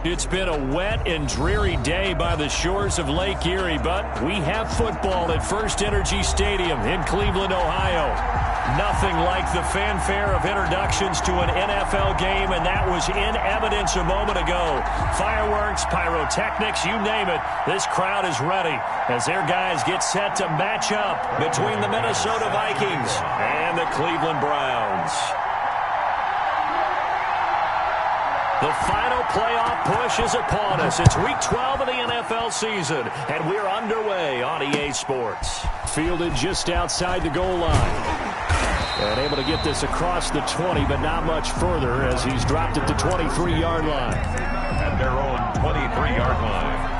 It's been a wet and dreary day by the shores of Lake Erie, but we have football at First Energy Stadium in Cleveland, Ohio. Nothing like the fanfare of introductions to an NFL game, and that was in evidence a moment ago. Fireworks, pyrotechnics, you name it. This crowd is ready as their guys get set to match up between the Minnesota Vikings and the Cleveland Browns. The final playoff push is upon us. It's Week 12 of the NFL season, and we're underway on EA Sports. Fielded just outside the goal line. And able to get this across the 20, but not much further as he's dropped it to 23-yard line. At their own 23-yard line.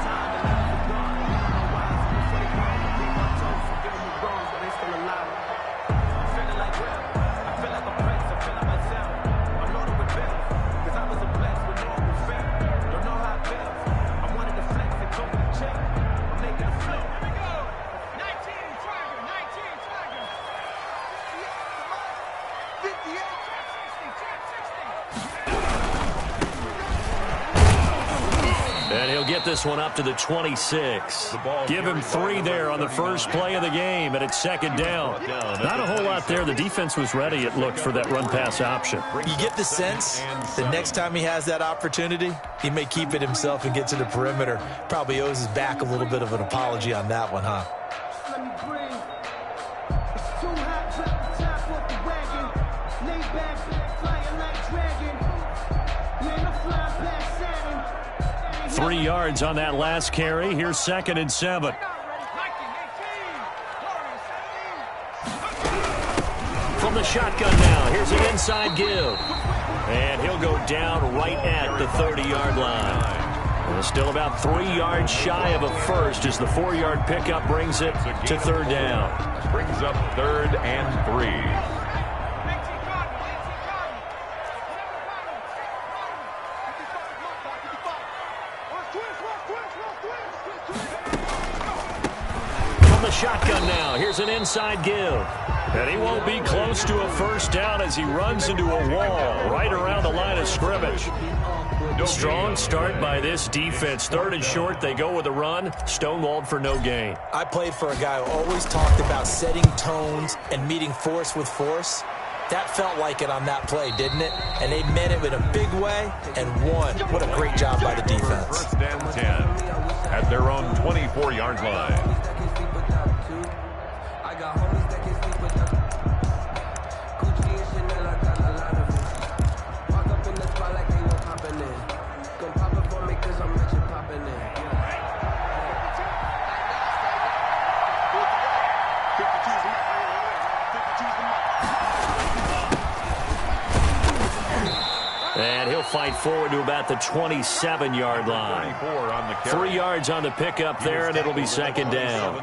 And he'll get this one up to the 26. Give him 3 there on the first play of the game, and it's second down. Not a whole lot there. The defense was ready, it looked, for that run-pass option. You get the sense the next time he has that opportunity, he may keep it himself and get to the perimeter. Probably owes his back a little bit of an apology on that one, huh? 3 yards on that last carry. Here's 2nd and 7. From the shotgun now. Here's an inside give. And he'll go down right at the 30-yard line. And still about 3 yards shy of a first as the 4-yard pickup brings it to 3rd down. Brings up 3rd and 3. Shotgun now. Here's an inside give. And he won't be close to a first down as he runs into a wall right around the line of scrimmage. Strong start by this defense. 3rd and short. They go with a run. Stonewalled for no gain. I played for a guy who always talked about setting tones and meeting force with force. That felt like it on that play, didn't it? And they meant it in a big way and won. What a great job by the defense. 1st and 10 at their own 24-yard line. And he'll fight forward to about the 27-yard line. 3 yards on the pickup there, and it'll be 2nd down.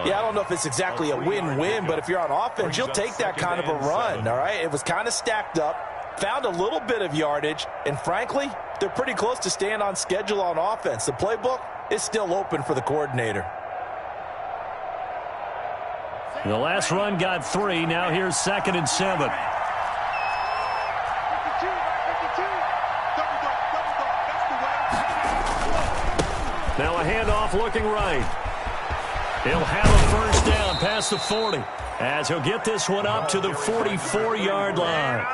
Yeah, I don't know if it's exactly a win-win, but if you're on offense, you'll take that kind of a run, all right? It was kind of stacked up, found a little bit of yardage, and frankly, they're pretty close to staying on schedule on offense. The playbook is still open for the coordinator. The last run got 3. Now here's 2nd and 7. Now a handoff looking right. He'll have a first down past the 40 as he'll get this one up to the 44-yard line.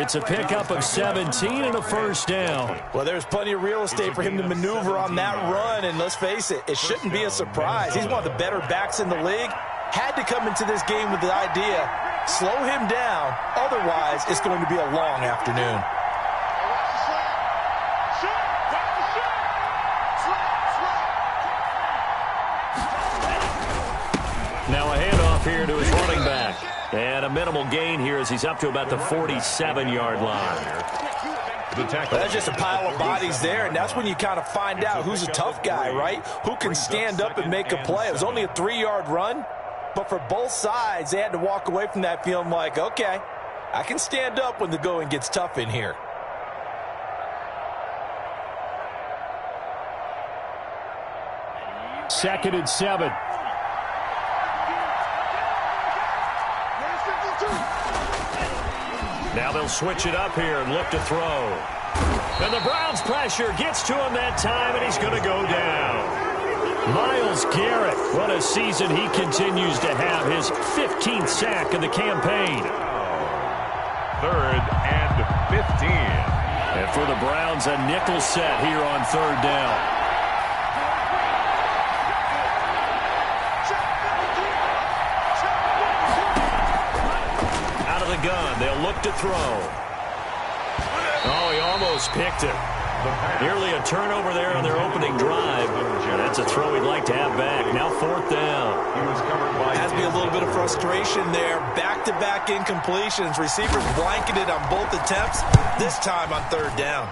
It's a pickup of 17 and a first down. Well, there's plenty of real estate for him to maneuver on that run, and let's face it, it shouldn't be a surprise. He's one of the better backs in the league. Had to come into this game with the idea, slow him down, otherwise it's going to be a long afternoon. Now a handoff here to his running back. And a minimal gain here as he's up to about the 47-yard line. Well, that's just a pile of bodies there, and that's when you kind of find out who's a tough guy, right? Who can stand up and make a play. It was only a 3-yard run, but for both sides, they had to walk away from that feeling like, okay, I can stand up when the going gets tough in here. Second and 7. Now they'll switch it up here and look to throw. And the Browns' pressure gets to him that time, and he's going to go down. Myles Garrett, what a season he continues to have, his 15th sack of the campaign. 3rd and 15. And for the Browns, a nickel set here on 3rd down. Out of the gun, they'll look to throw. Oh, he almost picked it. Nearly a turnover there on their opening drive. That's a throw he'd like to have back. Now 4th down. Has to be a little bit of frustration there. Back-to-back incompletions. Receivers blanketed on both attempts. This time on 3rd down.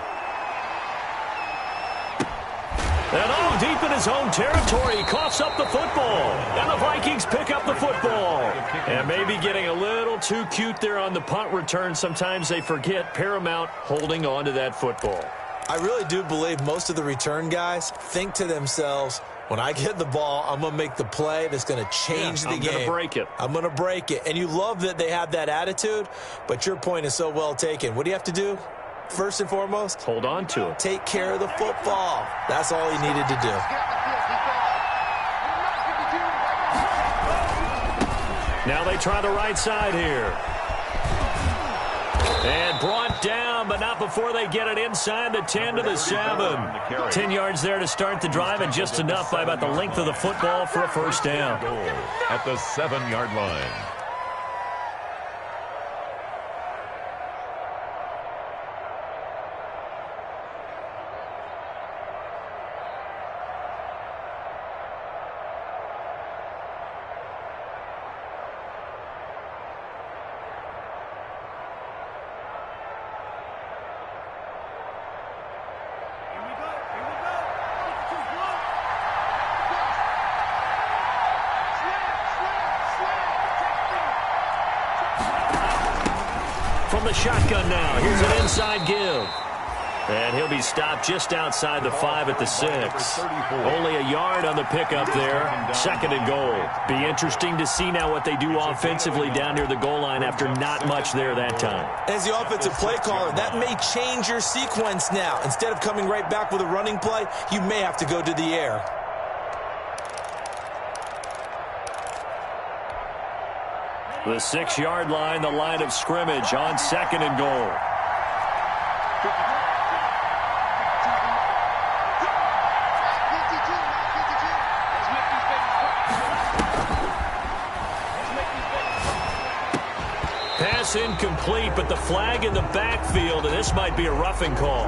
And deep in his own territory, he coughs up the football. And the Vikings pick up the football. And maybe getting a little too cute there on the punt return. Sometimes they forget paramount holding on to that football. I really do believe most of the return guys think to themselves, when I get the ball, I'm going to make the play that's going to change the game. I'm going to break it. I'm going to break it. And you love that they have that attitude, but your point is so well taken. What do you have to do? First and foremost, hold on to it. Take care of the football. That's all he needed to do. Now they try the right side here. And brought down, but not before they get it inside the 10 to the 7. 10 yards there to start the drive, and just enough by about the length of the football for a 1st down. At the 7-yard line. From the shotgun now, here's an inside give. And he'll be stopped just outside the 5 at the 6. Only a yard on the pickup there. 2nd and goal. Be interesting to see now what they do offensively down near the goal line after not much there that time. As the offensive play caller, that may change your sequence now. Instead of coming right back with a running play, you may have to go to the air. The 6-yard line, the line of scrimmage on 2nd and goal. Pass incomplete, but the flag in the backfield, and this might be a roughing call.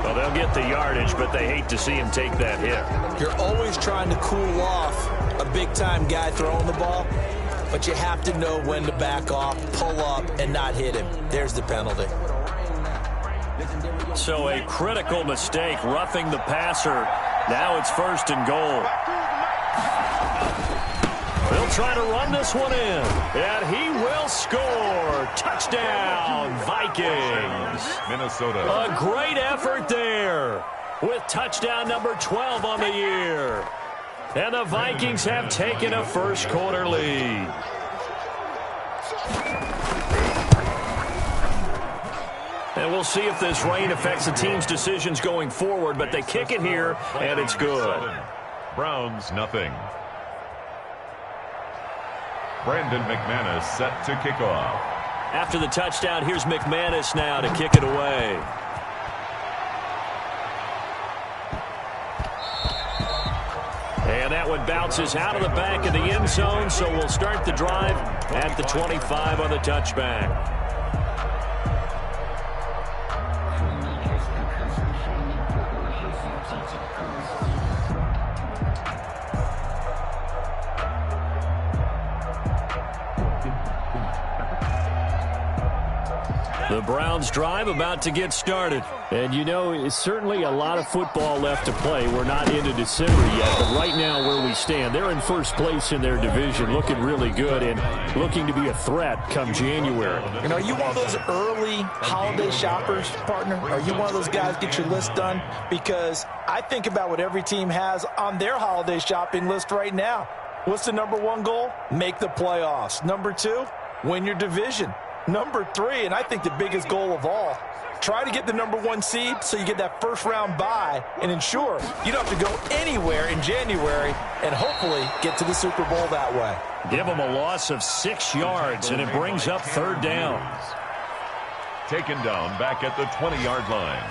Well, they'll get the yardage, but they hate to see him take that hit. You're always trying to cool off a big-time guy throwing the ball, but you have to know when to back off, pull up, and not hit him. There's the penalty. So a critical mistake, roughing the passer. Now it's 1st and goal. They'll try to run this one in, and he will score. Touchdown, Vikings. Minnesota. A great effort there with touchdown number 12 on the year. And the Vikings have taken a 1st quarter lead. And we'll see if this rain affects the team's decisions going forward, but they kick it here, and it's good. Browns, nothing. Brandon McManus set to kick off. After the touchdown, here's McManus now to kick it away. And that one bounces out of the back of the end zone, so we'll start the drive at the 25 on the touchback. The Browns drive about to get started. And, you know, it's certainly a lot of football left to play. We're not into December yet, but right now where we stand, they're in 1st place in their division, looking really good and looking to be a threat come January. And are you one of those early holiday shoppers, partner? Are you one of those guys get your list done? Because I think about what every team has on their holiday shopping list right now. What's the number 1 goal? Make the playoffs. Number 2, win your division. Number 3, and I think the biggest goal of all, Try to get the #1 seed so you get that first-round bye and ensure you don't have to go anywhere in January and hopefully get to the Super Bowl that way. Give them a loss of 6 yards, and it brings up 3rd down. Taken down back at the 20-yard line.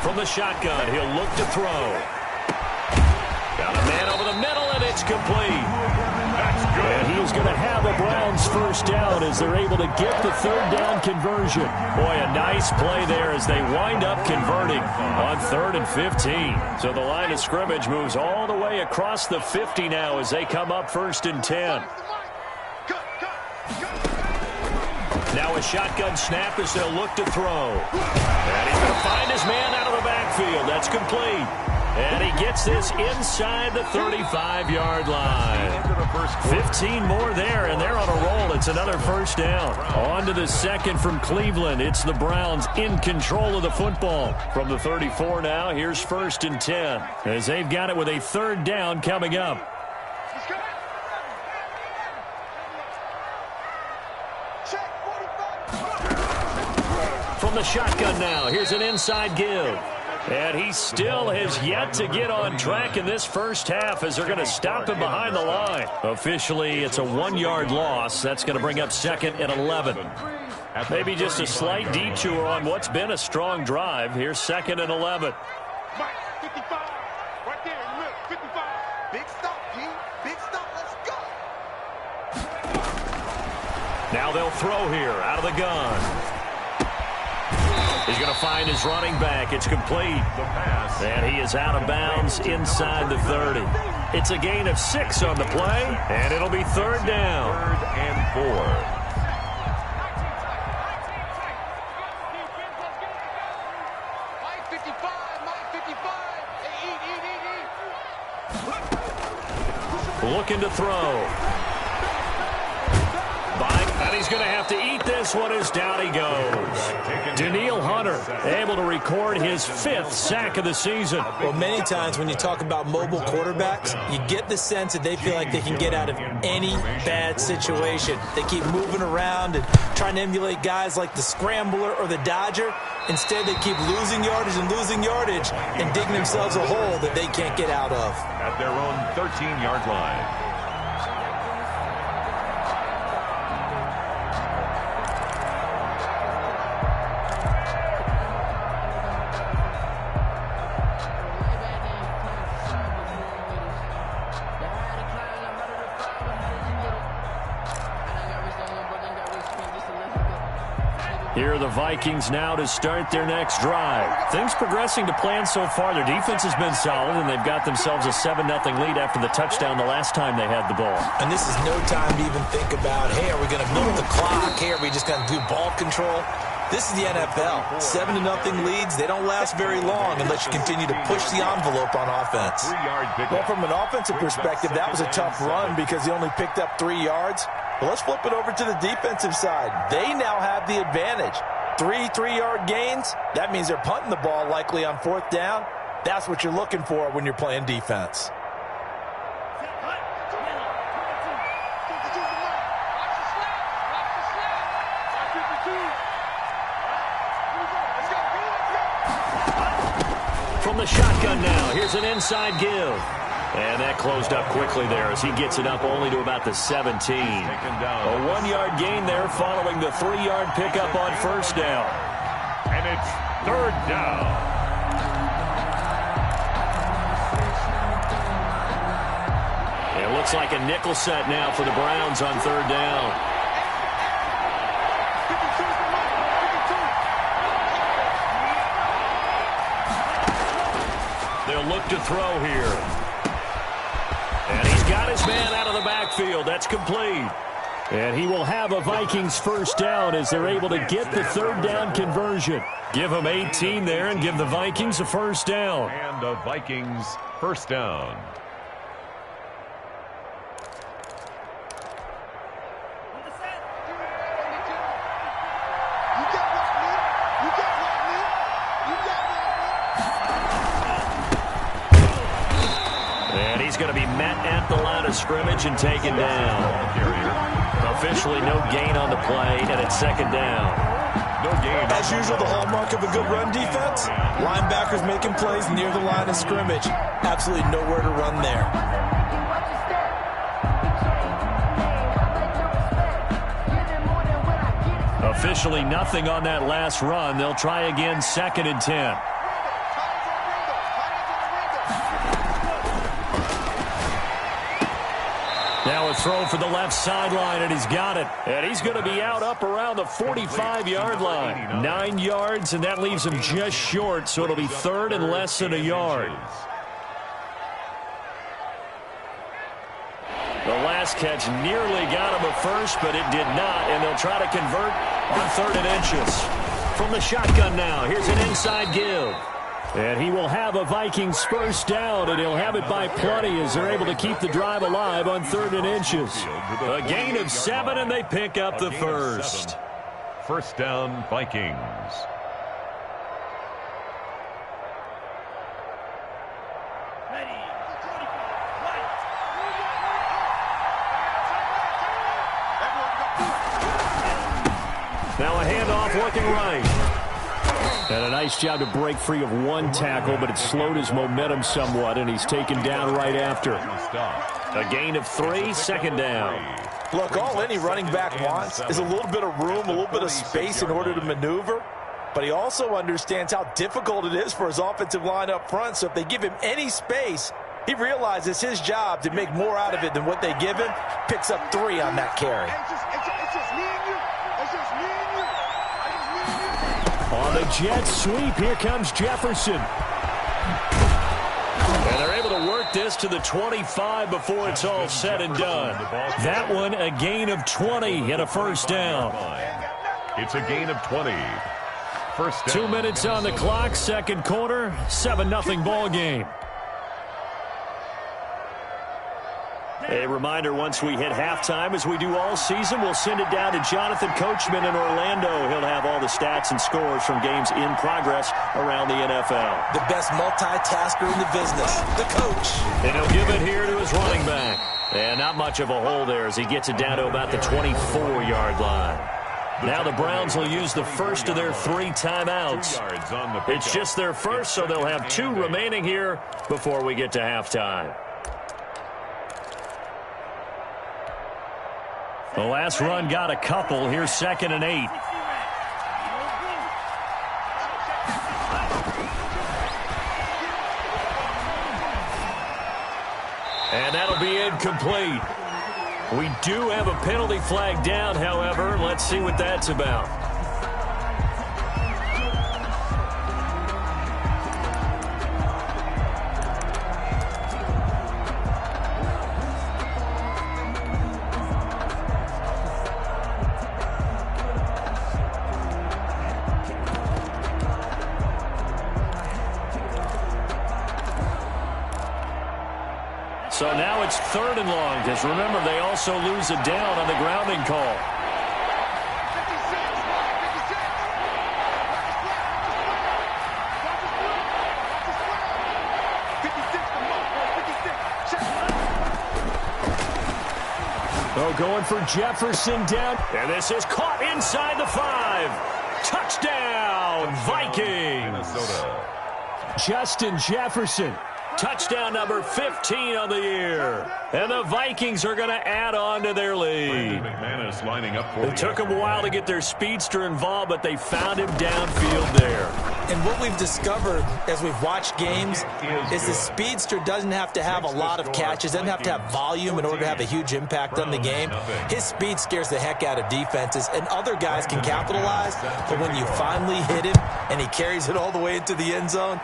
From the shotgun, he'll look to throw. Got a man over the middle, and it's complete. That's good. And he's going to have a Browns first down as they're able to get the 3rd down conversion. Boy, a nice play there as they wind up converting on 3rd and 15. So the line of scrimmage moves all the way across the 50 now as they come up 1st and 10. Now a shotgun snap as they'll look to throw. And he's going to find his man out of the backfield. That's complete. And he gets this inside the 35-yard line. 15 more there, and they're on a roll. It's another first down. On to the second from Cleveland. It's the Browns in control of the football. From the 34 now, here's 1st and 10. As they've got it with a 3rd down coming up. From the shotgun now, here's an inside give. And he still has yet to get on track in this first half as they're going to stop him behind the line. Officially, it's a 1-yard loss. That's going to bring up 2nd and 11. Maybe just a slight detour on what's been a strong drive. Here's 2nd and 11. Now they'll throw here out of the gun. He's going to find his running back. It's complete. And he is out of bounds inside the 30. It's a gain of 6 on the play, and it'll be 3rd down. 3rd and 4. Looking to throw. And he's going to have to eat this one as down he goes. Danielle Hunter able to record his 5th sack of the season. Well, many times when you talk about mobile quarterbacks, you get the sense that they feel like they can get out of any bad situation. They keep moving around and trying to emulate guys like the Scrambler or the Dodger. Instead, they keep losing yardage and digging themselves a hole that they can't get out of. At their own 13-yard line. Here are the Vikings now to start their next drive. Things progressing to plan so far. Their defense has been solid, and they've got themselves a 7-0 lead after the touchdown the last time they had the ball. And this is no time to even think about, hey, are we going to milk the clock? Hey, are we just going to do ball control? This is the NFL. 7-0 leads, they don't last very long unless you continue to push the envelope on offense. Well, from an offensive perspective, that was a tough run because he only picked up 3 yards. But let's flip it over to the defensive side. They now have the advantage. 3 3-yard gains, that means they're punting the ball likely on 4th down. That's what you're looking for when you're playing defense. From the shotgun now, here's an inside give. And that closed up quickly there as he gets it up only to about the 17. A 1-yard gain there following the 3-yard pickup on 1st down. And it's 3rd down. It looks like a nickel set now for the Browns on 3rd down. They'll look to throw here. And he's got his man out of the backfield. That's complete. And he will have a Vikings first down as they're able to get the third down conversion. Give them 18 there and give the Vikings a first down. And the Vikings first down. And he's going to be met at the line of scrimmage and taken down. Officially no gain on the play, and it's second down. No gain. As usual, the hallmark of a good run defense, linebackers making plays near the line of scrimmage. Absolutely nowhere to run there. Officially nothing on that last run. They'll try again, 2nd and 10. Now a throw for the left sideline, and he's got it. And he's going to be out up around the 45-yard line. 9 yards, and that leaves him just short, so it'll be 3rd and less than a yard. The last catch nearly got him a first, but it did not, and they'll try to convert on 3rd and inches. From the shotgun now, here's an inside give. And he will have a Vikings first down, and he'll have it by plenty as they're able to keep the drive alive on 3rd and inches. A gain of 7, and they pick up the first. First down, Vikings. Now a handoff looking right. And a nice job to break free of one tackle, but it slowed his momentum somewhat, and he's taken down right after. A gain of 3, second down. Look, all any running back wants is a little bit of room, a little bit of space in order to maneuver. But he also understands how difficult it is for his offensive line up front. So if they give him any space, he realizes his job to make more out of it than what they give him. Picks up 3 on that carry. On the jet sweep, here comes Jefferson. And they're able to work this to the 25 before it's all said and done. That one, a gain of 20 and a first down. It's a gain of 20. First down. 2 minutes on the clock, second quarter, 7-0 ball game. A reminder, once we hit halftime, as we do all season, we'll send it down to Jonathan Coachman in Orlando. He'll have all the stats and scores from games in progress around the NFL. The best multitasker in the business, the coach. And he'll give it here to his running back. And not much of a hole there as he gets it down to about the 24-yard line. Now the Browns will use the first of their 3 timeouts. It's just their first, so they'll have 2 remaining here before we get to halftime. The last run got a couple. Here's 2nd and 8. And that'll be incomplete. We do have a penalty flag down, however. Let's see what that's about. So now it's 3rd and long, because remember, they also lose a down on the grounding call. Oh, going for Jefferson down. And this is caught inside the 5. Touchdown, Vikings. Minnesota. Justin Jefferson. Touchdown number 15 on the year. And the Vikings are going to add on to their lead. McManus lining up for It took them a while to get their speedster involved, but they found him downfield there. And what we've discovered as we've watched games is the speedster doesn't have to have a lot of catches, doesn't have to have volume in order to have a huge impact on the game. His speed scares the heck out of defenses, and other guys can capitalize. But when you finally hit him and he carries it all the way into the end zone,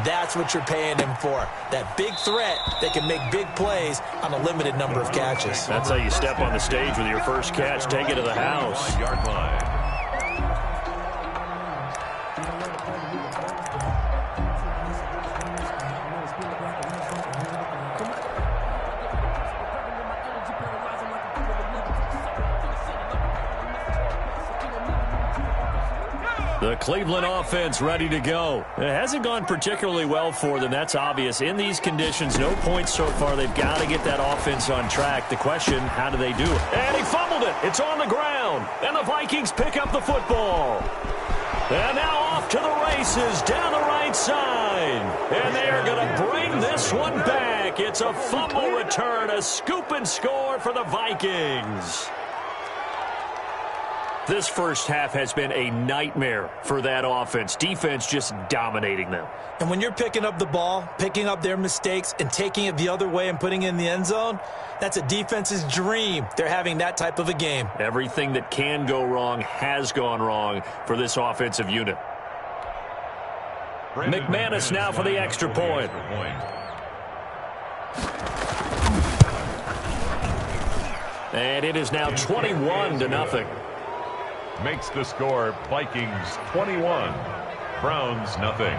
That's what you're paying him for. That big threat that can make big plays on a limited number of catches. That's how you step on the stage with your first catch. Take it to the house. Yard line. The Cleveland offense ready to go. It hasn't gone particularly well for them. That's obvious. In these conditions, no points so far. They've got to get that offense on track. The question, how do they do it? And he fumbled it. It's on the ground. And the Vikings pick up the football. And now off to the races down the right side. And they are going to bring this one back. It's a fumble return, a scoop and score for the Vikings. This first half has been a nightmare for that offense. Defense just dominating them. And when you're picking up the ball, picking up their mistakes, and taking it the other way and putting it in the end zone, that's a defense's dream. They're having that type of a game. Everything that can go wrong has gone wrong for this offensive unit. McManus now for the extra point. And it is now 21-0. Makes the score Vikings 21, Browns nothing.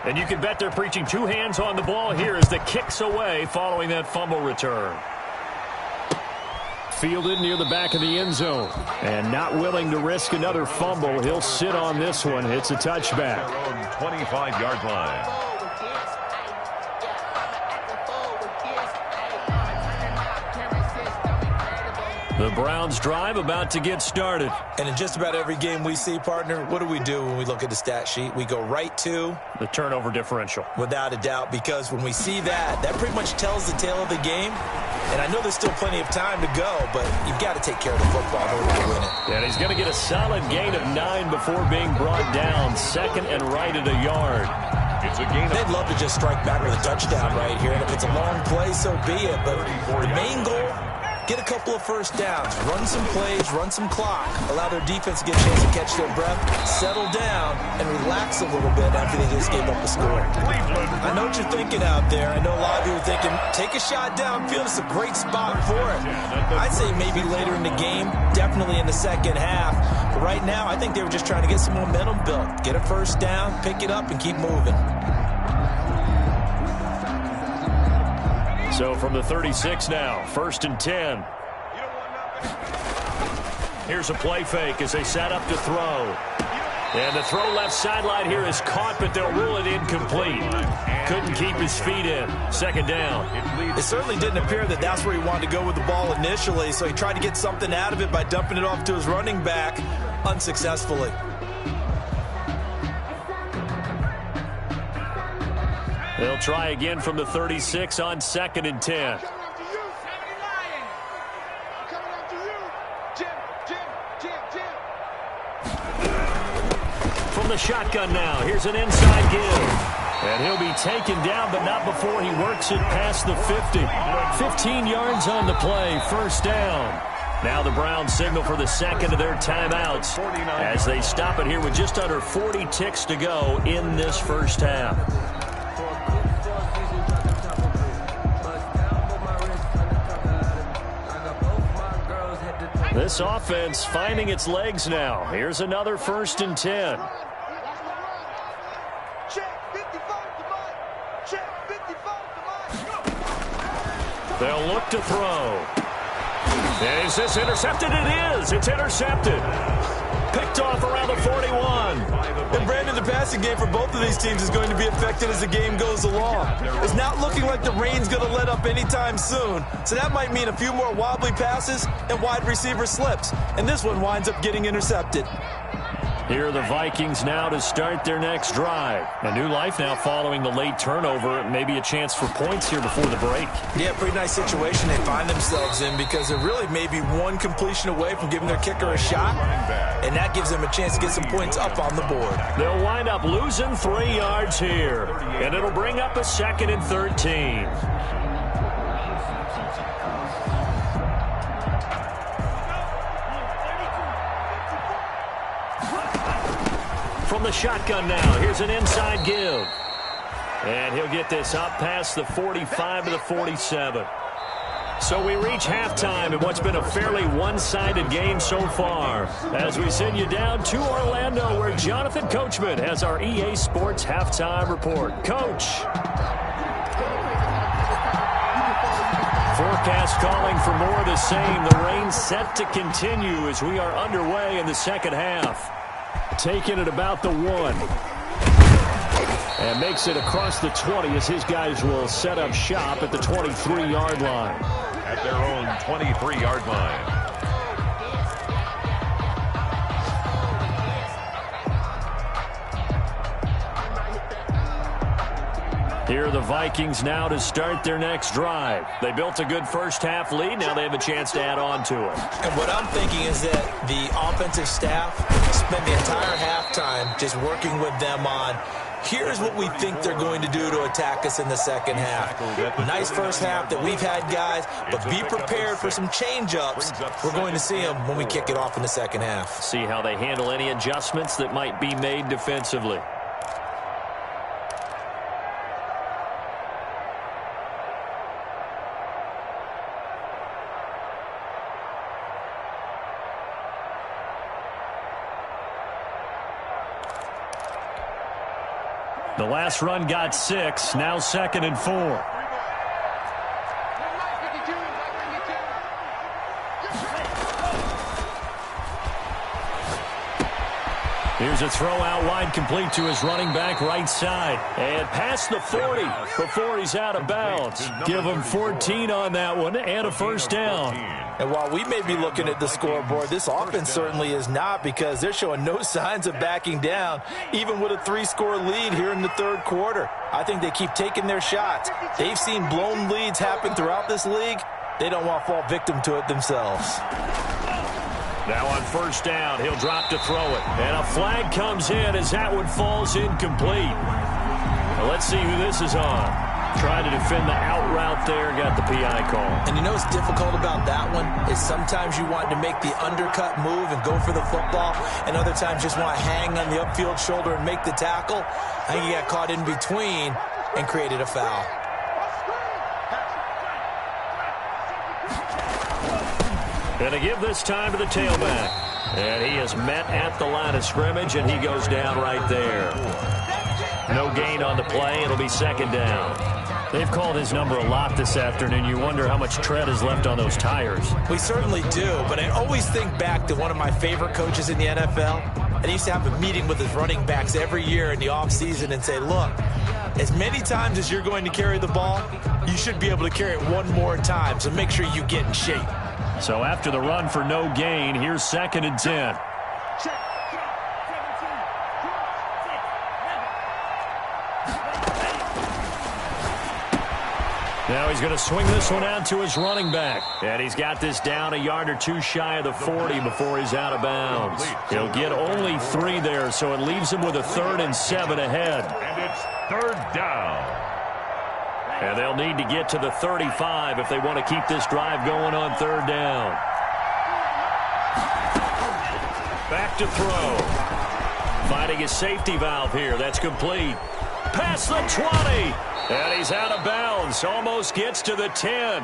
And you can bet they're preaching two hands on the ball here as the kick's away following that fumble return. Fielded near the back of the end zone. And not willing to risk another fumble. He'll sit on this one. It's a touchback. 25-yard line. The Browns drive about to get started. And in just about every game we see, partner, what do when we look at the stat sheet? We go right to the turnover differential. Without a doubt, because when we see that, that pretty much tells the tale of the game. And I know there's still plenty of time to go, but you've got to take care of the football in order to win it. And he's going to get a solid gain of 9 before being brought down. Second and right at a yard. It's a gain. They'd love to just strike back with a touchdown right here. And if it's a long play, so be it. But the main goal, get a couple of first downs, run some plays, run some clock, allow their defense to get a chance to catch their breath, settle down, and relax a little bit after they just gave up the score. I know what you're thinking out there. I know a lot of you are thinking, take a shot downfield. It's a great spot for it. I'd say maybe later in the game, definitely in the second half. But right now, I think they were just trying to get some momentum built, get a first down, pick it up, and keep moving. So from the 36 now, 1st and 10. Here's a play fake as they set up to throw. And the throw left sideline here is caught, but they'll rule it incomplete. Couldn't keep his feet in. Second down. It certainly didn't appear that that's where he wanted to go with the ball initially, so he tried to get something out of it by dumping it off to his running back unsuccessfully. They'll try again from the 36 on 2nd and 10. From the shotgun now, here's an inside give. And he'll be taken down, but not before he works it past the 50. 15 yards on the play, first down. Now the Browns signal for the second of their timeouts as they stop it here with just under 40 ticks to go in this first half. This offense finding its legs now. Here's another 1st and 10. They'll look to throw. Is this intercepted? It is. It's intercepted. Picked off around the 41. And Brandon, the passing game for both of these teams is going to be affected as the game goes along. It's not looking like the rain's going to let up anytime soon. So that might mean a few more wobbly passes and wide receiver slips. And this one winds up getting intercepted. Here are the Vikings now to start their next drive. A new life now following the late turnover. Maybe a chance for points here before the break. Yeah, pretty nice situation they find themselves in because they're really maybe one completion away from giving their kicker a shot. And that gives them a chance to get some points up on the board. They'll wind up losing 3 yards here. And it'll bring up a 2nd and 13. From the shotgun now, here's an inside give. And he'll get this up past the 45 to the 47. So we reach halftime in what's been a fairly one-sided game so far, as we send you down to Orlando, where Jonathan Coachman has our EA Sports halftime report. Coach. Forecast calling for more of the same. The rain set to continue as we are underway in the second half. Taking it about the 1. And makes it across the 20 as his guys will set up shop at the 23-yard line. At their own 23-yard line. Here are the Vikings now to start their next drive. They built a good first-half lead. Now they have a chance to add on to it. And what I'm thinking is that the offensive staff spent the entire halftime just working with them on, here's what we think they're going to do to attack us in the second half. Nice first half that we've had, guys, but be prepared for some change-ups. We're going to see them when we kick it off in the second half. See how they handle any adjustments that might be made defensively. The last run got 6, now 2nd and 4. Here's a throw out wide, complete to his running back right side. And past the 40 before he's out of bounds. Give him 14 on that one and a first down. And while we may be looking at the scoreboard, this offense certainly is not, because they're showing no signs of backing down, even with a 3-score lead here in the third quarter. I think they keep taking their shots. They've seen blown leads happen throughout this league. They don't want to fall victim to it themselves. Now on first down, he'll drop to throw it. And a flag comes in as that one falls incomplete. Now let's see who this is on. Trying to defend the out route there, got the PI call. And you know what's difficult about that one is sometimes you want to make the undercut move and go for the football, and other times just want to hang on the upfield shoulder and make the tackle. I think he got caught in between and created a foul. And to give this time to the tailback. And he is met at the line of scrimmage, and he goes down right there. No gain on the play. It'll be second down. They've called his number a lot this afternoon. You wonder how much tread is left on those tires. We certainly do, but I always think back to one of my favorite coaches in the NFL. And he used to have a meeting with his running backs every year in the offseason and say, look, as many times as you're going to carry the ball, you should be able to carry it one more time, so make sure you get in shape. So after the run for no gain, here's 2nd and 10. Now he's going to swing this one out to his running back. And he's got this down a yard or two shy of the 40 before he's out of bounds. He'll get only 3 there, so it leaves him with a 3rd and 7 ahead. And it's 3rd down. And they'll need to get to the 35 if they want to keep this drive going on 3rd down. Back to throw. Finding a safety valve here. That's complete. Past the 20. And he's out of bounds. Almost gets to the 10.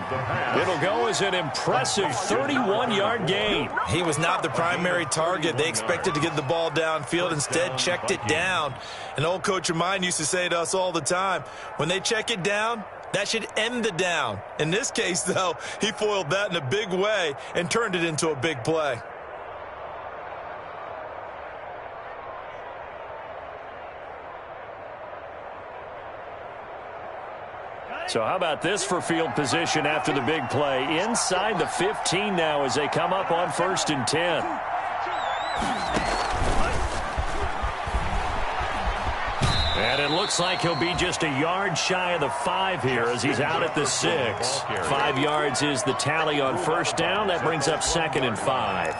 It'll go as an impressive 31-yard gain. He was not the primary target. They expected to get the ball downfield. Instead, checked it down. An old coach of mine used to say to us all the time, when they check it down, that should end the down. In this case, though, he foiled that in a big way and turned it into a big play. So how about this for field position after the big play? Inside the 15 now as they come up on 1st and 10. And it looks like he'll be just a yard shy of the 5 here as he's out at the 6. 5 yards is the tally on 1st down. That brings up 2nd and 5.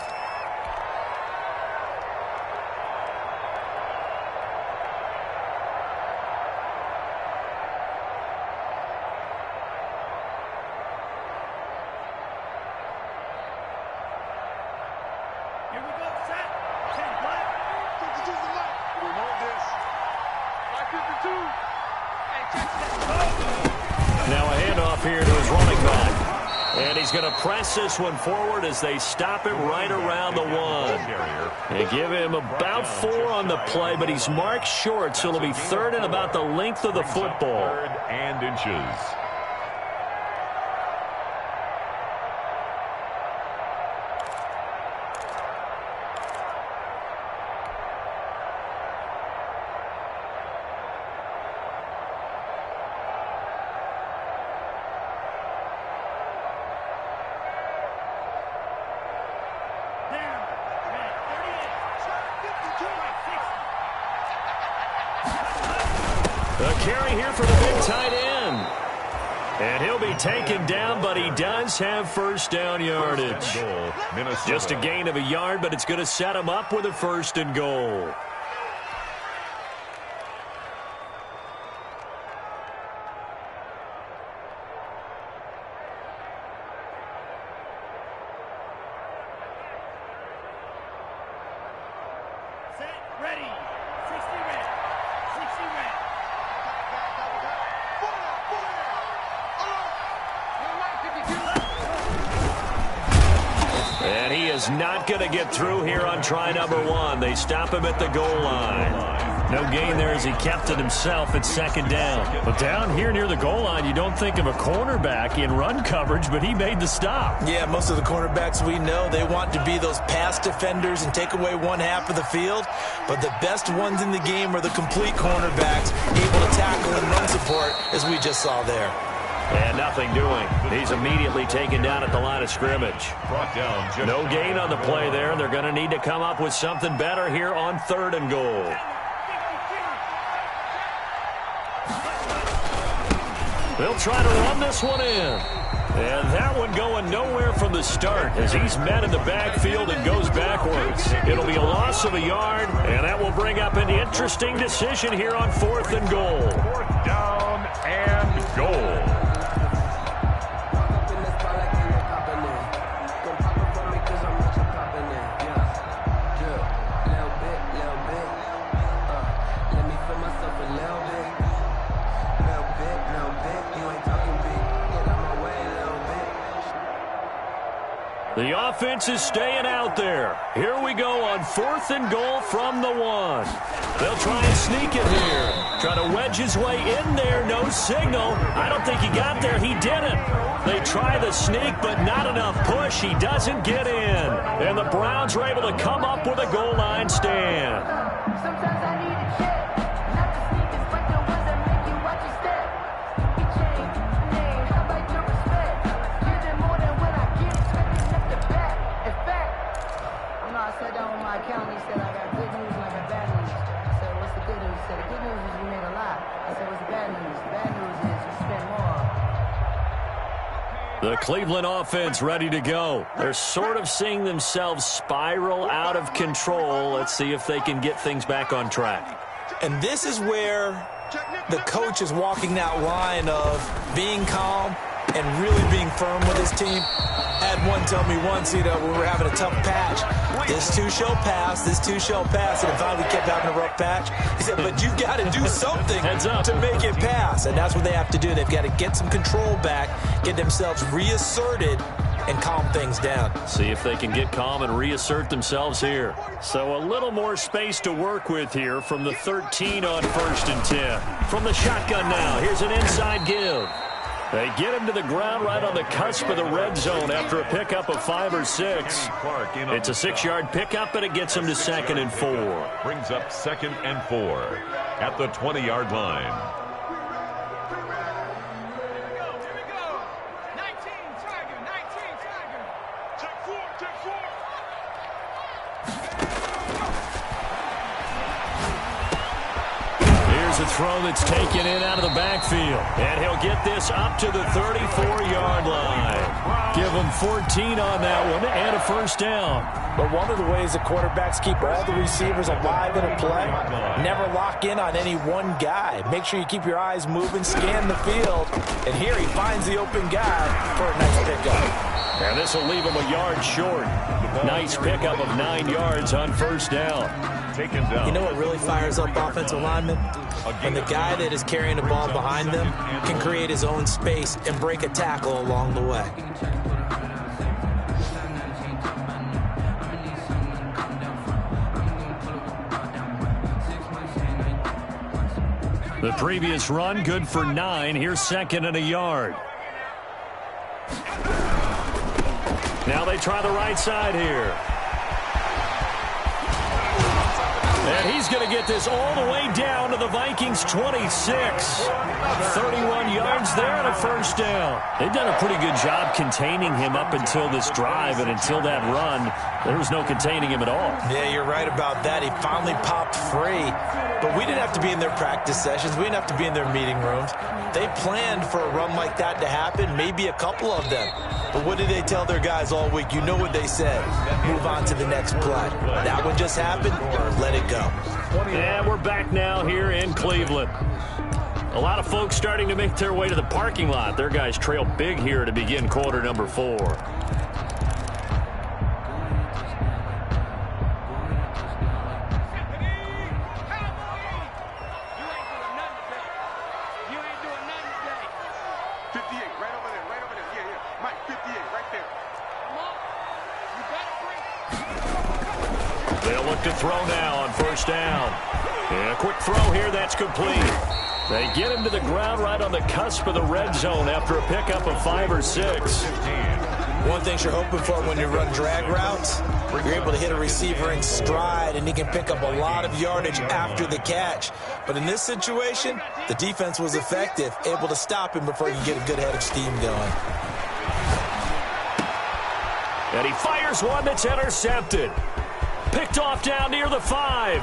here to his running back. And he's going to press this one forward as they stop him right around the 1. They give him about 4 on the play, but he's marked short, so it'll be 3rd and about the length of the football. 3rd and inches. The carry here for the big tight end. And he'll be taken down, but he does have first down yardage. Just a gain of a yard, but it's going to set him up with a 1st and goal. And he is not going to get through here on try number 1. They stop him at the goal line. No gain there as he kept it himself at 2nd down. But down here near the goal line, you don't think of a cornerback in run coverage, but he made the stop. Yeah, most of the cornerbacks we know, they want to be those pass defenders and take away one half of the field. But the best ones in the game are the complete cornerbacks, able to tackle and run support, as we just saw there. And nothing doing. He's immediately taken down at the line of scrimmage. No gain on the play there, and they're going to need to come up with something better here on 3rd and goal. They'll try to run this one in. And that one going nowhere from the start as he's met in the backfield and goes backwards. It'll be a loss of a yard, and that will bring up an interesting decision here on 4th and goal. 4th down and goal. The offense is staying out there. Here we go on 4th and goal from the 1. They'll try and sneak it here. Try to wedge his way in there. No signal. I don't think he got there. He didn't. They try the sneak, but not enough push. He doesn't get in. And the Browns are able to come up with a goal line stand. Sometimes I need a check. Not the sneakers, but the ones that make you watch your step. You change name. How about your respect? Give them more than what I get. Expecting up the back. In fact, I sat down with my accountant. He said, I got good news and I got bad news. I said, what's the good news? He said, the good news is we made a lot. I said, what's the bad news? The bad news is we spent more. The Cleveland offense ready to go. They're sort of seeing themselves spiral out of control. Let's see if they can get things back on track. And this is where the coach is walking that line of being calm and really being firm with his team. I had one tell me once, when we were having a tough patch, this too shall pass, this too shall pass, and finally we kept having a rough patch. He said, but you've got to do something to make it pass, and that's what they have to do. They've got to get some control back, get themselves reasserted, and calm things down. See if they can get calm and reassert themselves here. So a little more space to work with here from the 13 on 1st and 10. From the shotgun now, here's an inside give. They get him to the ground right on the cusp of the red zone after a pickup of 5 or 6. It's a 6-yard pickup, and it gets him to 2nd and 4. Brings up 2nd and 4 at the 20-yard line. A throw that's taken in out of the backfield. And he'll get this up to the 34-yard line. Give him 14 on that one and a 1st down. But one of the ways the quarterbacks keep all the receivers alive in a play, never lock in on any one guy. Make sure you keep your eyes moving, scan the field. And here he finds the open guy for a nice pickup. And this will leave him a yard short. Nice pickup of 9 yards on 1st down. You know what really fires up offensive linemen? when the guy that is carrying the ball behind them can create his own space and break a tackle along the way. The previous run, good for 9. Here's 2nd and a yard. Now they try the right side here. And he's going to get this all the way down to the Vikings' 26. 31 yards there and a first down. They've done a pretty good job containing him up until this drive, and until that run, there was no containing him at all. Yeah, you're right about that. He finally popped free. But we didn't have to be in their practice sessions. We didn't have to be in their meeting rooms. They planned for a run like that to happen, maybe a couple of them. But what did they tell their guys all week? You know what they said. Move on to the next play. That one just happened, let it go. And we're back now here in Cleveland. A lot of folks starting to make their way to the parking lot. Their guys trail big here to begin quarter number 4. They'll look to throw now on first down. And a quick throw here, that's complete. They get him to the ground right on the cusp of the red zone after a pickup of 5 or 6. One thing you're hoping for when you run drag routes, you're able to hit a receiver in stride, and he can pick up a lot of yardage after the catch. But in this situation, the defense was effective, able to stop him before he can get a good head of steam going. And he fires one that's intercepted. Picked off down near the 5.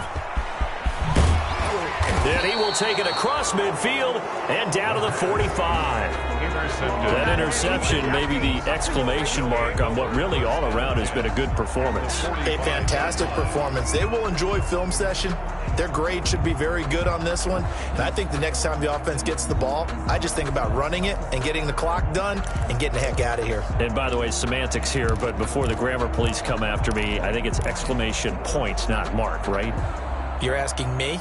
And he will take it across midfield and down to the 45. That interception may be the exclamation mark on what really all around has been a good performance. A fantastic performance. They will enjoy film session. Their grade should be very good on this one. And I think the next time the offense gets the ball, I just think about running it and getting the clock done and getting the heck out of here. And by the way, semantics here, but before the grammar police come after me, I think it's exclamation point, not mark, right? You're asking me?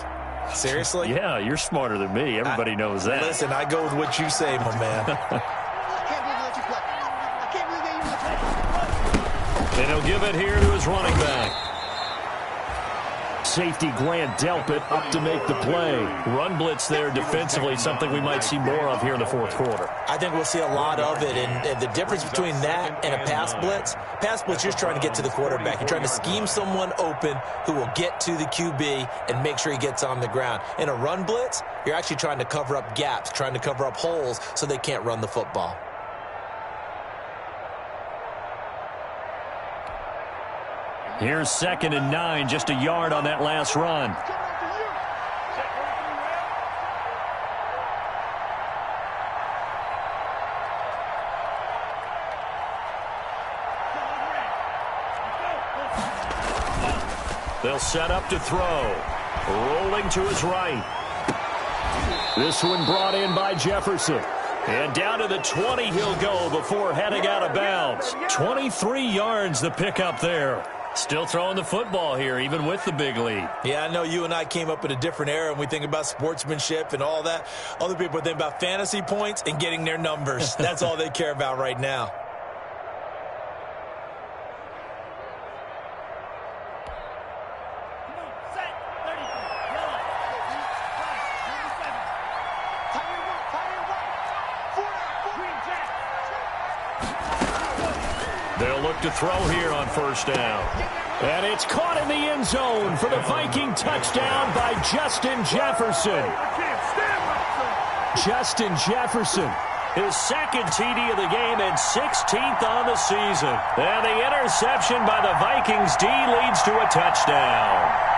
Seriously? Yeah, you're smarter than me. Everybody knows that. Listen, I go with what you say, my man. And he'll give it here to his running back. Safety Grant Delpit up to make the play. Run blitz there defensively, something we might see more of here in the 4th quarter. I think we'll see a lot of it, and the difference between that and a pass blitz, you're just trying to get to the quarterback. You're trying to scheme someone open who will get to the QB and make sure he gets on the ground. In a run blitz, you're actually trying to cover up gaps, trying to cover up holes so they can't run the football. Here's 2nd and 9, just a yard on that last run. They'll set up to throw. Rolling to his right. This one brought in by Jefferson. And down to the 20 he'll go before heading out of bounds. 23 yards the pickup there. Still throwing the football here, even with the big lead. Yeah, I know you and I came up in a different era, and we think about sportsmanship and all that. Other people think about fantasy points and getting their numbers. That's all they care about right now. They'll look to throw here on first down. And it's caught in the end zone for the Viking touchdown by Justin Jefferson. Justin Jefferson, his 2nd TD of the game and 16th on the season. And the interception by the Vikings D leads to a touchdown.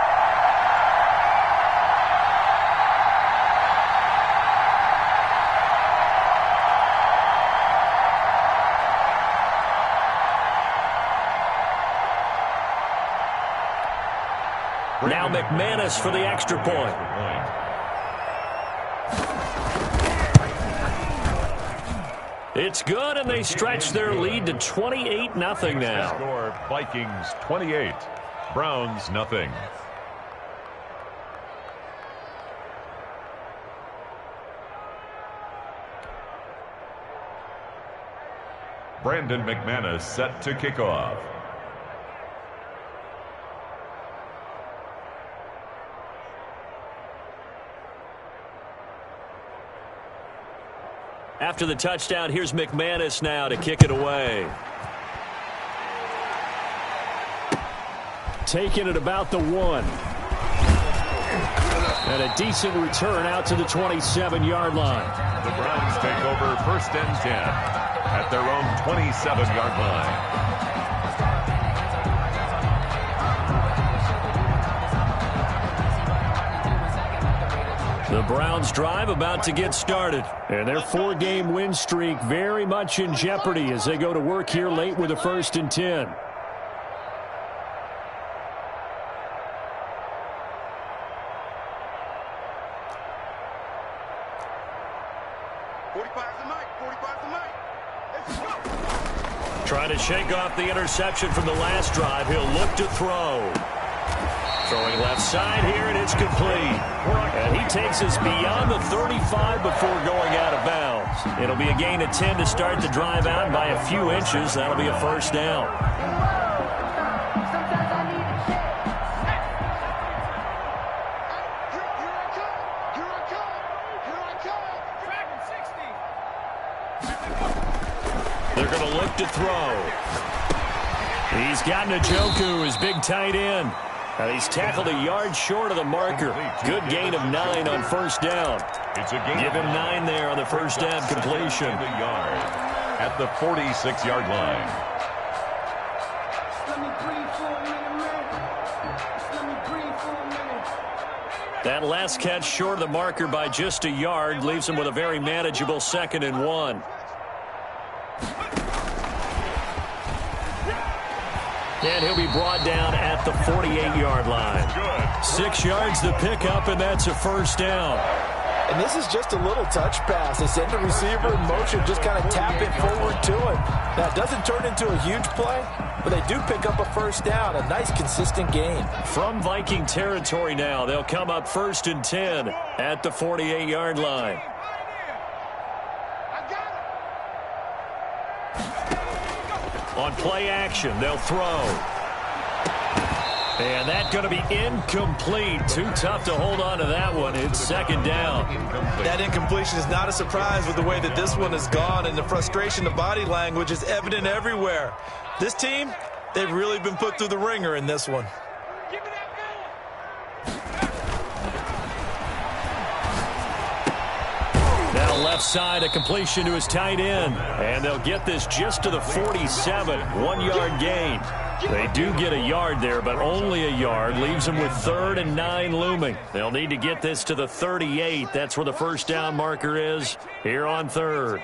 Now McManus for the extra point. It's good, and they stretch their lead to 28-0 now. Score Vikings 28, Browns 0. Brandon McManus set to kick off. After the touchdown, here's McManus now to kick it away. Taking it about the 1. And a decent return out to the 27-yard line. The Browns take over 1st and 10 at their own 27-yard line. The Browns drive about to get started. And their 4-game win streak very much in jeopardy as they go to work here late with a 1st and 10. Trying to shake off the interception from the last drive. He'll look to throw. Throwing left side here, and it's complete. And he takes us beyond the 35 before going out of bounds. It'll be a gain of 10 to start the drive out by a few inches. That'll be a 1st down. They're going to look to throw. He's got Njoku, his big tight end. He's tackled a yard short of the marker. Good gain of 9 on 1st down. Give him 9 there on the 1st down completion. At the 46-yard line. That last catch short of the marker by just a yard leaves him with a very manageable 2nd and 1. And he'll be brought down at the 48-yard line. 6 yards the pickup, and that's a 1st down. And this is just a little touch pass. They send the receiver in motion, just kind of tap it forward to him. Now, it doesn't turn into a huge play, but they do pick up a 1st down, a nice, consistent gain. From Viking territory now, they'll come up 1st and 10 at the 48-yard line. On play action, they'll throw. And that's going to be incomplete. Too tough to hold on to that one. It's 2nd down. That incompletion is not a surprise with the way that this one has gone, and the frustration, the body language is evident everywhere. This team, they've really been put through the ringer in this one. Now left side, a completion to his tight end. And they'll get this just to the 47. 1-yard gain. They do get a yard there, but only a yard. Leaves them with 3rd and 9 looming. They'll need to get this to the 38. That's where the 1st down marker is here on 3rd.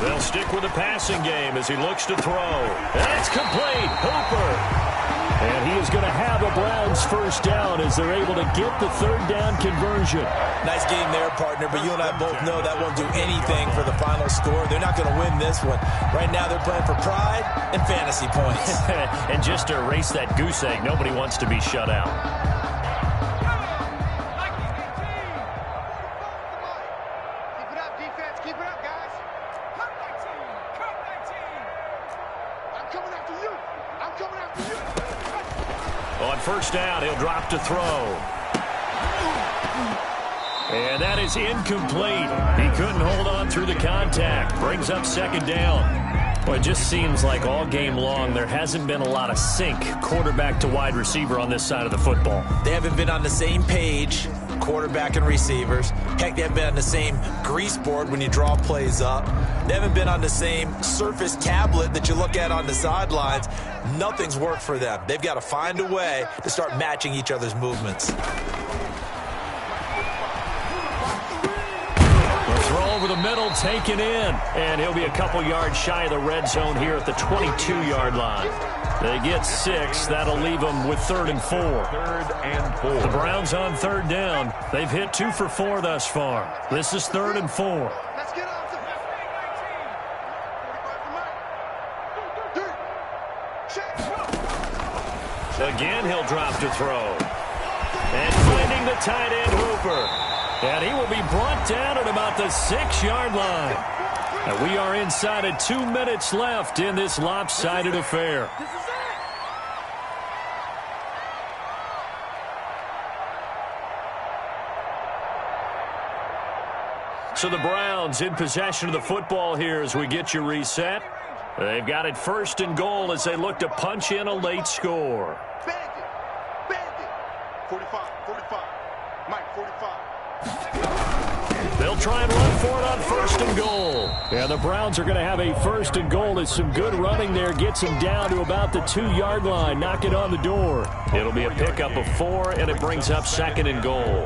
They'll stick with the passing game as he looks to throw. That's complete. Hooper. And he is going to have a Browns 1st down as they're able to get the 3rd down conversion. Nice game there, partner, but you and I both know that won't do anything for the final score. They're not going to win this one. Right now they're playing for pride and fantasy points. And just to erase that goose egg, nobody wants to be shut out. Keep it up, defense. Keep it up, guys. Come 19. Come 19. I'm coming after you. I'm coming after you. On 1st down, he'll drop to throw. And that is incomplete. He couldn't hold on through the contact. Brings up 2nd down. Well, it just seems like all game long there hasn't been a lot of sync quarterback to wide receiver on this side of the football. They haven't been on the same page, quarterback and receivers. Heck, they haven't been on the same grease board when you draw plays up. They haven't been on the same surface tablet that you look at on the sidelines. Nothing's worked for them. They've got to find a way to start matching each other's movements. Throw over the middle, taken in. And he'll be a couple yards shy of the red zone here at the 22-yard line. They get 6. That'll leave them with 3rd and 4. 3rd and 4. The Browns on 3rd down. They've hit 2 for 4 thus far. This is 3rd and 4. Let's get off the 19. Again, he'll drop to throw. And finding the tight end, Hooper. And he will be brought down at about the 6-yard line. And we are inside of 2 minutes left in this lopsided affair. So the Browns in possession of the football here as we get you reset. They've got it 1st and goal as they look to punch in a late score. Bandit. 45. Mike, 45. They'll try and run for it on 1st and goal. Yeah, the Browns are going to have a 1st and goal as some good running there gets them down to about the 2-yard line. Knock it on the door. It'll be a pickup of 4, and it brings up 2nd and goal.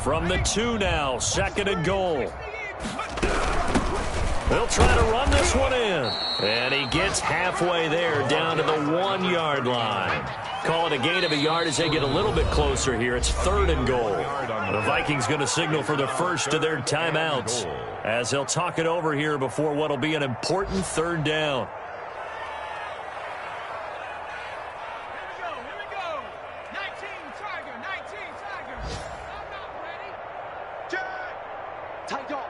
From the 2 now, 2nd and goal. They'll try to run this one in. And he gets halfway there down to the 1-yard line. Call it a gain of a yard as they get a little bit closer here. It's 3rd and goal. The Vikings going to signal for the first of their timeouts as they'll talk it over here before what will be an important 3rd down. Here we go. 19 Tiger. I'm not ready. Tight dog.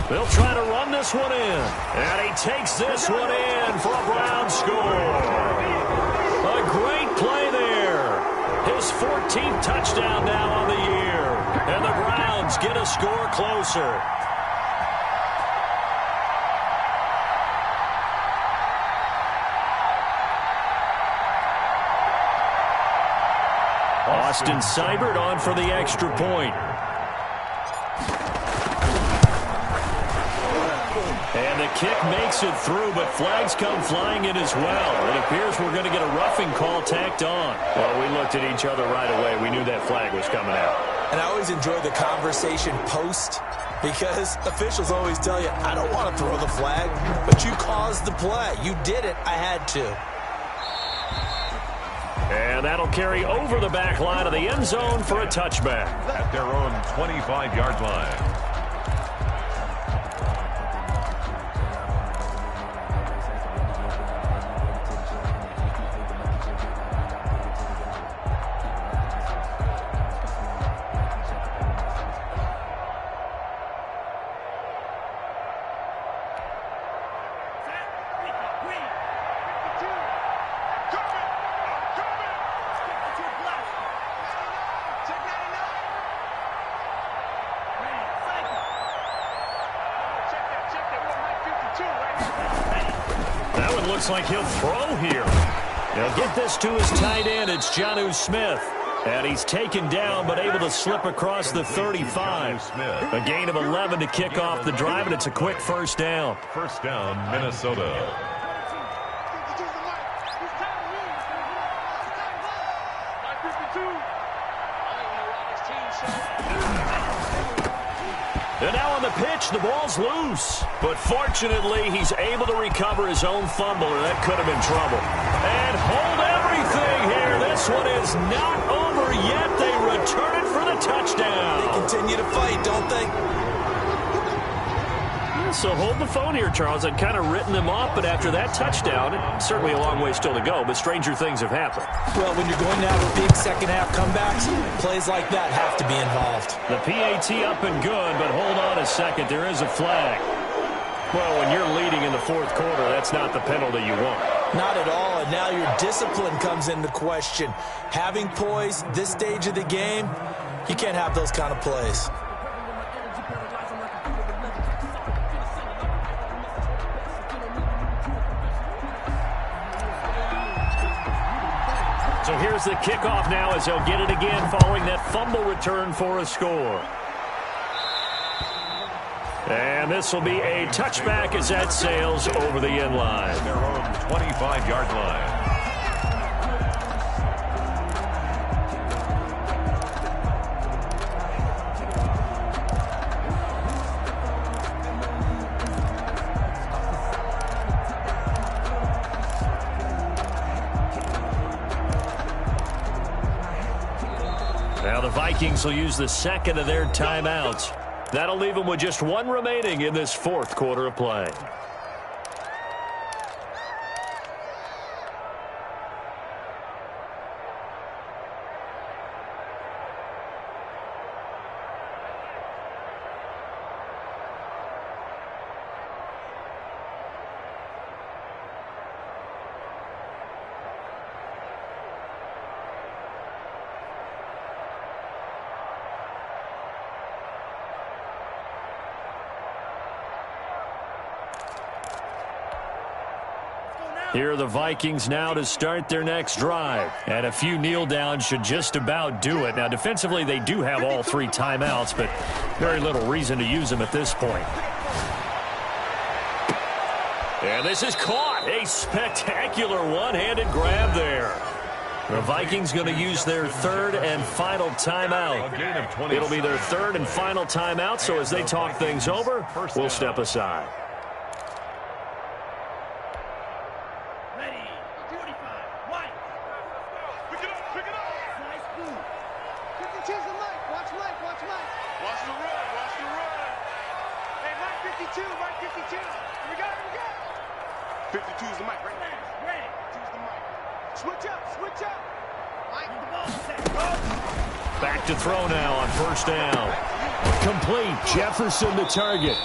They'll try to run this one in. And he takes this one in for a Brown score. A great play there. His 14th touchdown now on the year. And the Browns get a score closer. Austin Seibert on for the extra point. And the kick makes it through, but flags come flying in as well. It appears we're going to get a roughing call tacked on. Well, we looked at each other right away. We knew that flag was coming out. And I always enjoy the conversation post because officials always tell you, I don't want to throw the flag, but you caused the play. You did it. I had to. And that'll carry over the back line of the end zone for a touchback. At their own 25-yard line. Looks like he'll throw here. He'll get this to his tight end. It's Jonnu Smith. And he's taken down but able to slip across the 35. A gain of 11 to kick off the drive, and it's a quick 1st down. 1st down, Minnesota. And now on the pitch, the ball's loose. But fortunately, he's able to recover his own fumble, or that could have been trouble. And hold everything here. This one is not over yet. They return it for the touchdown. They continue to fight, don't they? So hold the phone here, Charles. I'd kind of written them off, but after that touchdown, it's certainly a long way still to go, but stranger things have happened. Well, when you're going to have a big second-half comebacks, plays like that have to be involved. The PAT up and good, but hold on a second. There is a flag. Well, when you're leading in the 4th quarter, that's not the penalty you want. Not at all, and now your discipline comes into question. Having poise this stage of the game, you can't have those kind of plays. So here's the kickoff now as they'll get it again following that fumble return for a score. And this will be a touchback as that sails over the end line. Their own 25-yard line. Now the Vikings will use the 2nd of their timeouts. That'll leave them with just 1 remaining in this 4th quarter of play. Here are the Vikings now to start their next drive. And a few kneel downs should just about do it. Now, defensively, they do have all 3 timeouts, but very little reason to use them at this point. And this is caught. A spectacular one-handed grab there. The Vikings going to use their 3rd and final timeout. It'll be their 3rd and final timeout, so as they talk things over, we'll step aside. Ready. 45. White. Pick it up. Pick it up. Nice move. 52's the Mike. Watch Mike. Watch Mike. Watch the run. Watch the run. Hey, Mike 52. Mike 52. Here we go. Here we go. 52's the Mike right there. Ready. 52's the Mike. Switch up. Switch up. Mike. The ball set. Back to throw now on 1st down. Complete. Jefferson the target.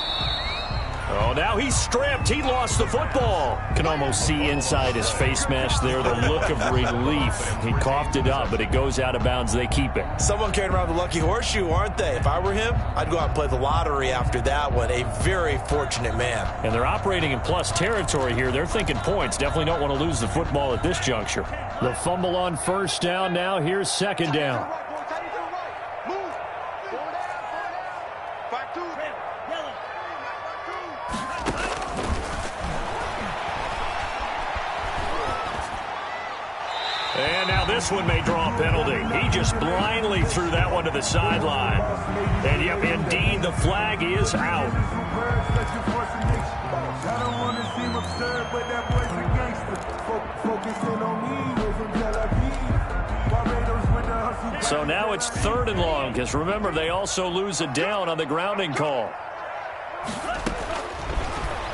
Oh, now he's stripped. He lost the football. Can almost see inside his face mask there the look of relief. He coughed it up, but it goes out of bounds. They keep it. Someone carrying around the lucky horseshoe, aren't they? If I were him, I'd go out and play the lottery after that one. A very fortunate man. And they're operating in plus territory here. They're thinking points. Definitely don't want to lose the football at this juncture. The fumble on 1st down. Now here's 2nd down. Move. Forward down. 5-2. Yellow. And now this one may draw a penalty. He just blindly threw that one to the sideline. And yep, indeed, the flag is out. So now it's 3rd and long, because remember, they also lose a down on the grounding call.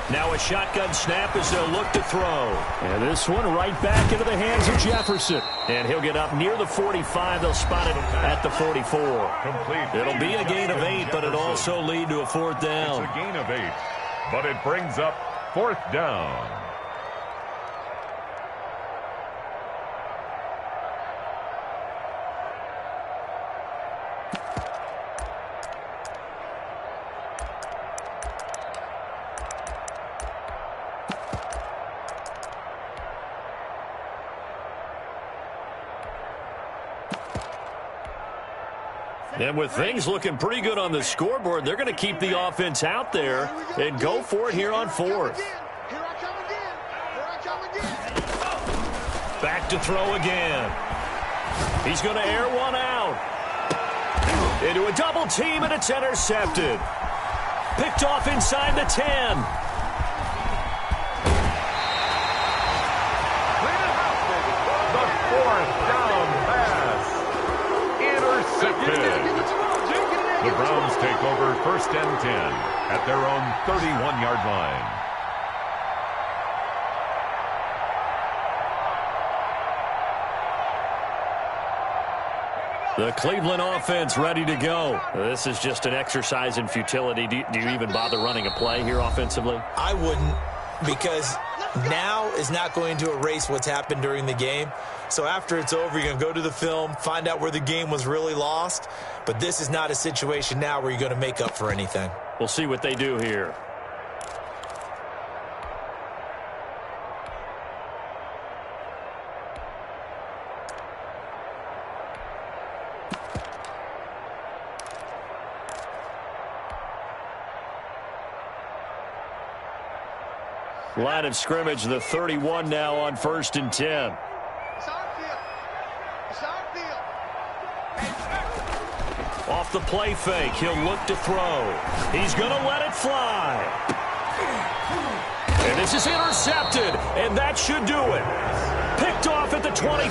Now a shotgun snap as they'll look to throw. And this one right back into the hands of Jefferson. And he'll get up near the 45. They'll spot it at the 44. Complete. It'll be a gain of 8, but it'll also lead to a 4th down. It's a gain of 8, but it brings up 4th down. And with things looking pretty good on the scoreboard, they're going to keep the offense out there and go for it here on 4th. Here I come again. Here I come again. Back to throw again. He's going to air one out. Into a double team, and it's intercepted. Picked off inside the 10. The 4th down pass. Intercepted. The Browns take over 1st and 10 at their own 31-yard line. The Cleveland offense ready to go. This is just an exercise in futility. Do you even bother running a play here offensively? I wouldn't, because now is not going to erase what's happened during the game. So after it's over, you're going to go to the film, find out where the game was really lost. But this is not a situation now where you're going to make up for anything. We'll see what they do here. Line of scrimmage, the 31 now on 1st and 10. It's our field. It's our field. Off the play fake, he'll look to throw. He's going to let it fly. And this is intercepted, and that should do it. Picked off at the 24.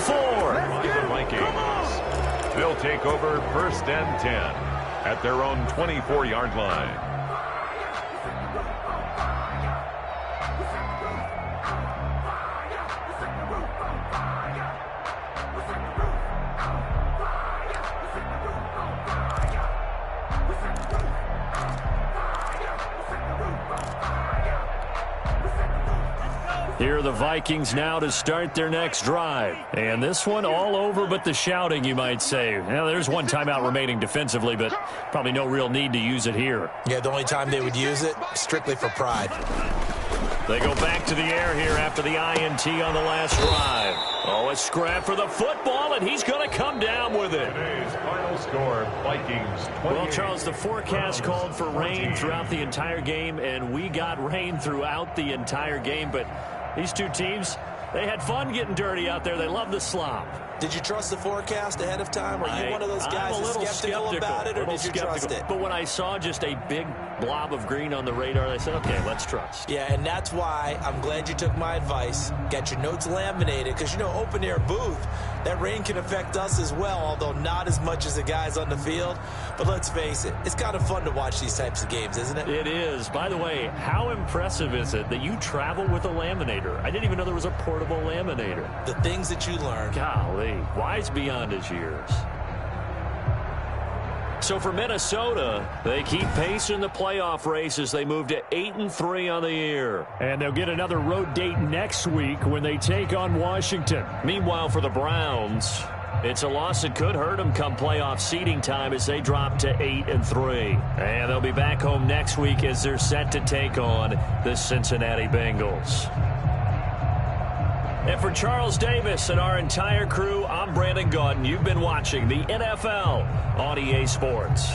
The Vikings. They'll take over 1st and 10 at their own 24-yard line. Here are the Vikings now to start their next drive. And this one all over but the shouting, you might say. Now, there's one timeout remaining defensively, but probably no real need to use it here. Yeah, the only time they would use it, strictly for pride. They go back to the air here after the INT on the last drive. Oh, a scrap for the football, and he's going to come down with it. Today's final score, Vikings 28. Well, Charles, the forecast called for rain throughout the entire game, and we got rain throughout the entire game. But these two teams, they had fun getting dirty out there. They love the slop. Did you trust the forecast ahead of time? Were you one of those guys that's skeptical about it, or did you trust it? But when I saw just a big blob of green on the radar, I said, okay, let's trust. Yeah, and that's why I'm glad you took my advice. Got your notes laminated, because, you know, open-air booth, that rain can affect us as well, although not as much as the guys on the field. But let's face it, it's kind of fun to watch these types of games, isn't it? It is. By the way, how impressive is it that you travel with a laminator? I didn't even know there was a portable laminator. The things that you learn. Golly. Wise beyond his years. So for Minnesota, they keep pace in the playoff race as they move to 8-3 on the year. And they'll get another road date next week when they take on Washington. Meanwhile, for the Browns, it's a loss that could hurt them come playoff seeding time as they drop to 8-3. And they'll be back home next week as they're set to take on the Cincinnati Bengals. And for Charles Davis and our entire crew, I'm Brandon Gaudin. You've been watching the NFL on EA Sports.